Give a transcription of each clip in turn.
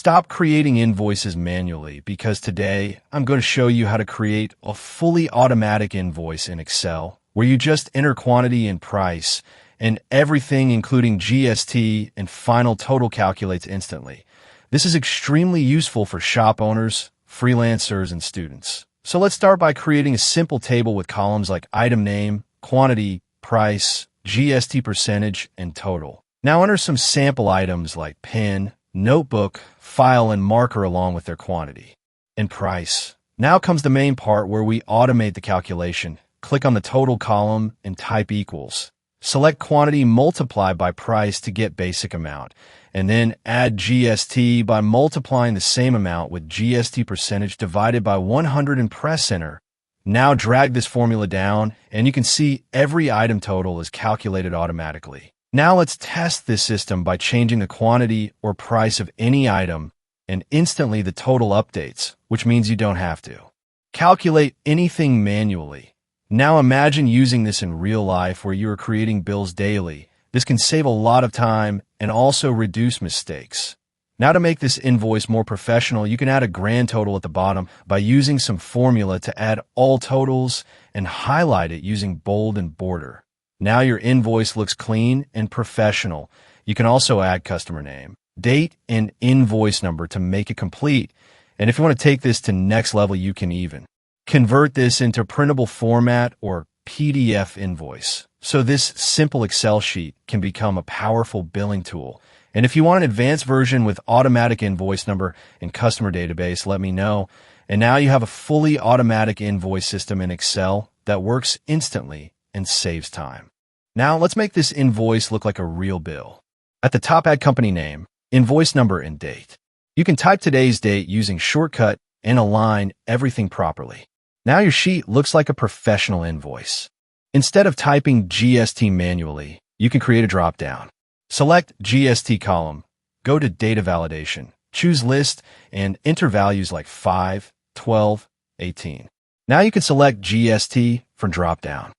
Stop creating invoices manually because today I'm going to show you how to create a fully automatic invoice in Excel where you just enter quantity and price and everything including GST and final total calculates instantly. This is extremely useful for shop owners, freelancers, and students. So let's start by creating a simple table with columns like item name, quantity, price, GST percentage, and total. Now enter some sample items like pen, notebook, file, and marker along with their quantity and price. Now comes the main part where we automate the calculation. Click on the total column and type equals. Select quantity multiplied by price to get basic amount, and then add GST by multiplying the same amount with GST percentage divided by 100 and press enter. Now drag this formula down and you can see every item total is calculated automatically. Now let's test this system by changing the quantity or price of any item and instantly the total updates, which means you don't have to calculate anything manually. Now imagine using this in real life where you are creating bills daily. This can save a lot of time and also reduce mistakes. Now to make this invoice more professional, you can add a grand total at the bottom by using some formula to add all totals and highlight it using bold and border. Now your invoice looks clean and professional. You can also add customer name, date, and invoice number to make it complete. And if you want to take this to next level, you can even convert this into printable format or PDF invoice. So this simple Excel sheet can become a powerful billing tool. And if you want an advanced version with automatic invoice number and customer database, let me know. And now you have a fully automatic invoice system in Excel that works instantly and saves time. Now let's make this invoice look like a real bill. At the top, add company name, invoice number, and date. You can type today's date using shortcut and align everything properly. Now your sheet looks like a professional invoice. Instead of typing GST manually, you can create a drop-down. Select GST column, go to data validation, choose list, and enter values like 5, 12, 18. Now you can select GST from drop-down.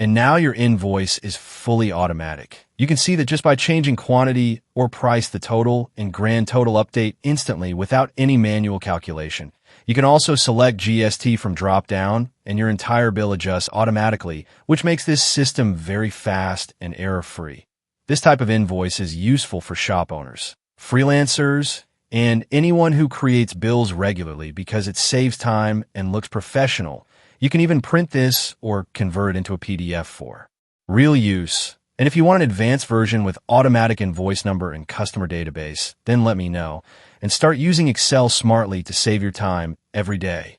And now your invoice is fully automatic. You can see that just by changing quantity or price, the total and grand total update instantly without any manual calculation. You can also select GST from drop-down and your entire bill adjusts automatically, which makes this system very fast and error-free. This type of invoice is useful for shop owners, freelancers, and anyone who creates bills regularly because it saves time and looks professional. You can even print this or convert it into a PDF for real use. And if you want an advanced version with automatic invoice number and customer database, then let me know and start using Excel smartly to save your time every day.